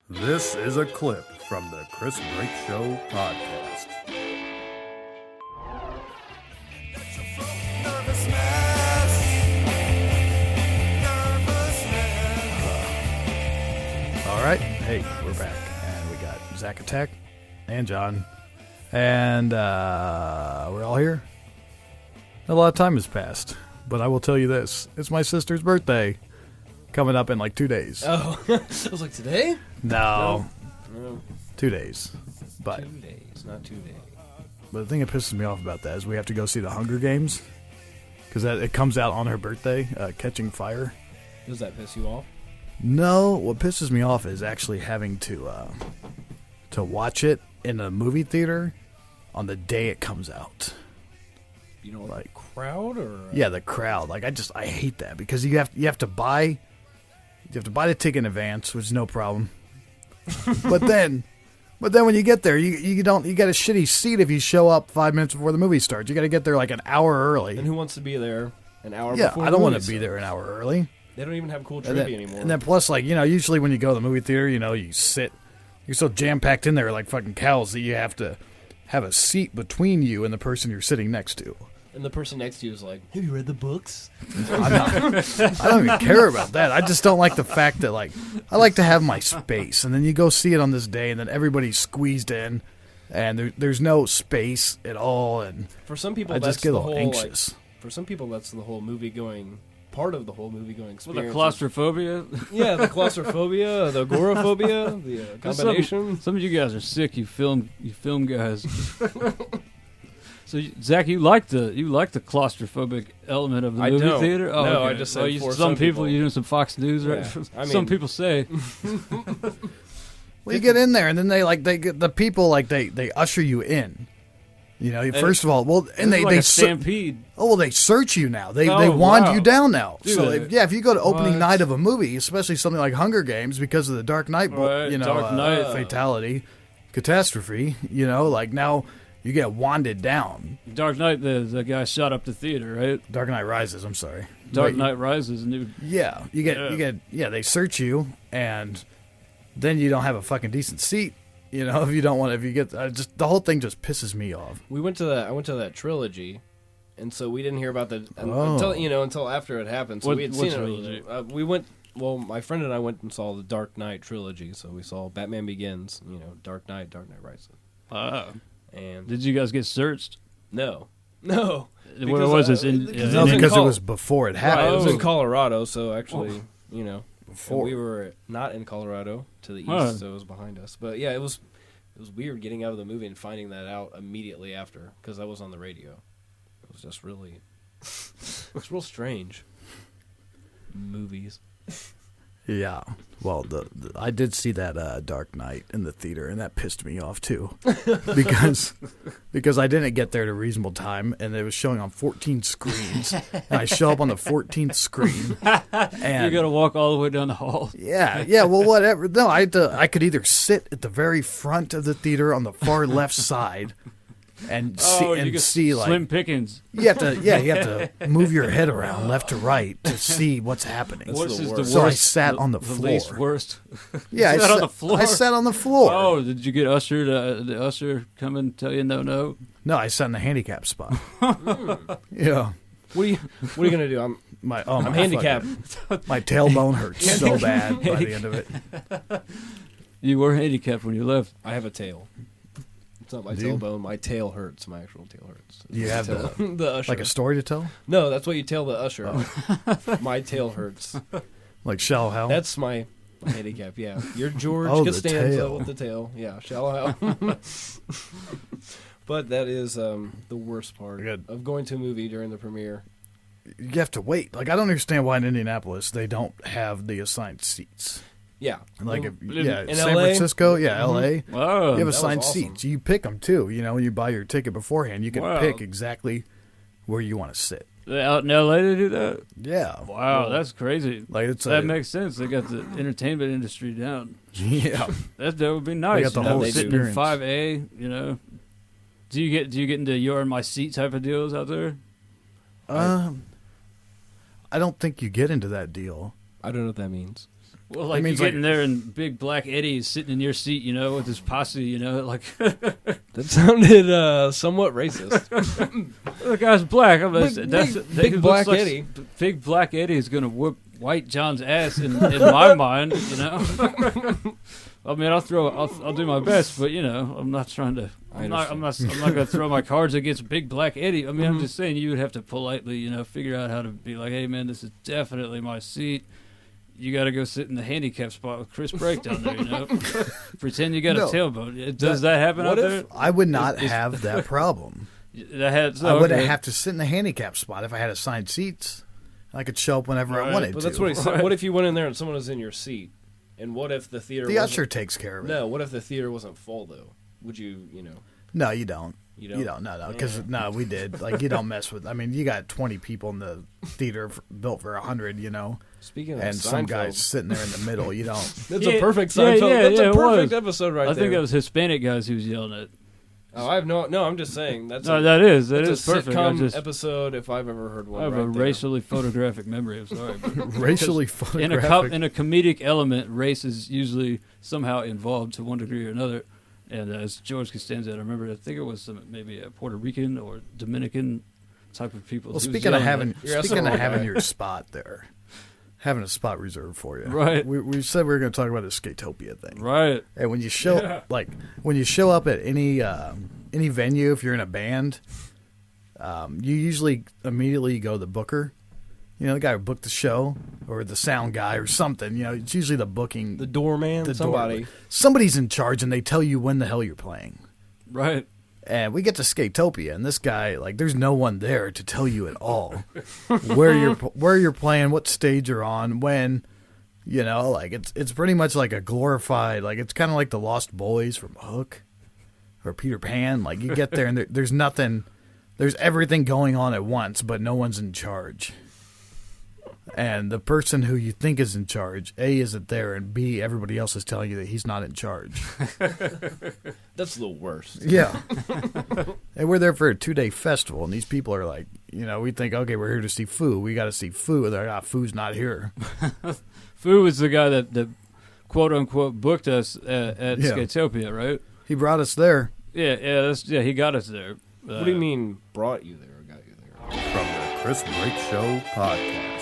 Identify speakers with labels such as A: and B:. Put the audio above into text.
A: This is a clip from the Chris Brake Show podcast.
B: All right, hey, we're back, and we got Zach Attack and John, and we're all here. A lot of time has passed, but I will tell you this: it's my sister's birthday, coming up in like 2 days.
C: Oh, I was like, today?
B: No. 2 days,
C: 2 days, not 2 days.
B: But the thing that pisses me off about that is we have to go see the Hunger Games because it comes out on her birthday, Catching Fire.
C: Does that piss you off?
B: No, what pisses me off is actually having to watch it in a movie theater on the day it comes out.
C: You know, like crowd or
B: yeah, the crowd. Like I hate that because you have to buy the ticket in advance, which is no problem. but then when you get there, you got a shitty seat if you show up 5 minutes before the movie starts. You got to get there like an hour early.
C: And who wants to be there an hour
B: yeah,
C: before?
B: I don't want to be there an hour early.
C: They don't even have cool trivia anymore.
B: And then plus, like, usually when you go to the movie theater, you sit, you're so jam-packed in there like fucking cows that you have to have a seat between you and the person you're sitting next to.
C: And the person next to you is like, have you read the books?
B: I don't even care about that. I just don't like the fact that, like, I like to have my space. And then you go see it on this day, and then everybody's squeezed in, and there's no space at all. And
C: for some people,
B: I
C: that's
B: just get a
C: the
B: little
C: whole,
B: anxious.
C: Like, for some people, that's the whole movie-going, part of the whole movie-going experience.
D: Well, the claustrophobia?
C: Yeah, the claustrophobia, the agoraphobia, the combination.
D: Some of you guys are sick, you film guys. So, Zach, you like the claustrophobic element of the movie
C: don't.
D: theater? Oh,
C: no,
D: okay.
C: I just said for
D: some people, you're doing some Fox News, right?
C: Yeah, I mean,
D: some people say.
B: Well, you get in there, and then they usher you in. First of all, well, and
D: they stampede.
B: They search you now. They
D: Oh,
B: wand
D: wow.
B: you down now.
D: Dude,
B: So if you go to opening
D: what?
B: night of a movie, especially something like Hunger Games, because of the Dark Knight,
D: Right, Dark Knight.
B: fatality, catastrophe, now you get wanded down.
D: Dark Knight, the guy shot up the theater, right?
B: Dark Knight Rises. I'm sorry.
D: Dark Knight Rises, and
B: they search you, and then you don't have a fucking decent seat. If you don't want, if you get just the whole thing just pisses me off.
C: I went to that trilogy, and so we didn't hear about until after it happened. So we had seen
D: trilogy?
C: it. We went. Well, my friend and I went and saw the Dark Knight trilogy. So we saw Batman Begins, Dark Knight Rises. And
D: did you guys get searched?
C: No.
D: Where was this?
B: Because it was before it happened.
C: Right, it was in Colorado. So actually,
B: Before.
C: we were not in Colorado to the east,
D: Huh.
C: so it was behind us. But yeah, it was weird getting out of the movie and finding that out immediately after because that was on the radio. It was just really, it's real strange. Movies.
B: Yeah. Well, I did see that Dark Knight in the theater, and that pissed me off too, because I didn't get there at a reasonable time, and it was showing on 14 screens, and I show up on the 14th screen, and
D: You got to walk all the way down the hall.
B: yeah. Well, whatever. No, I could either sit at the very front of the theater on the far left side. And see like
D: Slim Pickens.
B: you have to move your head around left to right to see what's happening.
D: What's the worst?
B: So I sat on the floor.
D: least worst.
B: Yeah,
D: You sat on the floor?
B: I sat on the floor.
D: Oh, did you get ushered? The usher come and tell you no?
B: No, I sat in the handicap spot. Yeah,
C: What are you gonna do? I'm
B: my
C: handicapped.
B: My tailbone hurts so bad by the end of it.
D: You were handicapped when you left.
C: I have a tail. It's not my
B: Do you?
C: tailbone. My tail hurts. My actual tail hurts.
B: You have
C: the usher.
B: like a story to tell,
C: No, that's what you tell the usher. My tail hurts.
B: like shallow hell.
C: That's my handicap. Yeah, you're George
B: Oh, the
C: Costanza
B: tail.
C: with the tail. Yeah, shallow hell. But that is the worst part
B: Good.
C: of going to a movie during the premiere.
B: You have to wait. Like I don't understand why in Indianapolis they don't have the assigned seats.
C: Yeah,
B: Like
C: in
B: San
C: LA?
B: Francisco, L.A.
D: Oh,
B: You have
C: was
B: assigned
C: awesome.
B: seats. You pick them too. When you buy your ticket beforehand, you can
D: Wow.
B: pick exactly where you want to sit.
D: out in L.A. they do that?
B: Yeah.
D: Wow, that's crazy.
B: Like it's
D: That makes sense. They got the entertainment industry down.
B: yeah.
D: That would be nice.
B: got the
D: you know,
B: whole
D: sitting in
B: experience.
D: 5A. Do you get into you're in my seat type of deals out there?
B: I don't think you get into that deal.
C: I don't know what that means.
D: Well, like
B: means
D: you getting there and Big Black Eddie is sitting in your seat, you know, with his posse, like
C: That sounded somewhat racist.
D: the guy's black. I mean,
C: Big Black
D: like
C: Eddie.
D: Big Black Eddie is gonna whoop White John's ass in my mind, you know. I mean, I'll do my best, but I'm not trying to. I'm not gonna throw my cards against Big Black Eddie. I mean, I'm just saying you would have to politely, figure out how to be like, hey man, this is definitely my seat. You got to go sit in the handicap spot with Chris Brake down there, Pretend you got a tailboat. Does that happen out there?
B: I would not have that problem.
D: I
B: wouldn't have to sit in the handicap spot if I had assigned seats. I could show up whenever I wanted to.
C: But that's what he said. What if you went in there and someone was in your seat? And what if the theater
B: The usher takes care of it.
C: No, what if the theater wasn't full, though? Would you,
B: No, you don't.
C: You don't?
B: You don't. No, because we did. Like, you don't mess with. I mean, you got 20 people in the theater built for 100.
C: Speaking of
B: and some
C: Seinfeld.
B: guys sitting there in the middle. You don't.
C: That's a perfect Seinfeld. That's a perfect episode right there.
D: I think that was Hispanic guys who was yelling at.
C: Oh, I have no. I'm just saying that
D: is
C: perfect.
D: Sitcom
C: Episode if I've ever heard one.
D: I have a racially photographic memory. I'm sorry.
B: Racially photographic.
D: In a comedic element, race is usually somehow involved to one degree or another. And as George Costanza, I remember, I think it was maybe a Puerto Rican or Dominican type of people.
B: Well, speaking of having your spot there, having a spot reserved for you,
D: right?
B: We said we were going to talk about the Skatopia thing,
D: right?
B: And when you show up at any venue, if you're in a band, you usually immediately go to the booker. The guy who booked the show, or the sound guy, or something. It's usually the booking,
C: the doorman,
B: somebody's in charge, and they tell you when the hell you're playing,
D: right?
B: And we get to Skatopia, and this guy, there's no one there to tell you at all where you're playing, what stage you're on, when. It's pretty much like a glorified, it's kind of like the Lost Boys from Hook or Peter Pan. You get there and there's nothing, there's everything going on at once, but no one's in charge. And the person who you think is in charge, A, isn't there, and B, everybody else is telling you that he's not in charge.
C: That's the worst.
B: Yeah. And we're there for a 2-day festival, and these people are like, we think, okay, we're here to see Foo. We got to see Foo. They're like, Foo's not here.
D: Foo was the guy that quote-unquote booked us at Skatopia, right?
B: He brought us there.
D: Yeah, he got us there.
C: What do you mean brought you there or got you there?
A: From the Chris Brake Show podcast.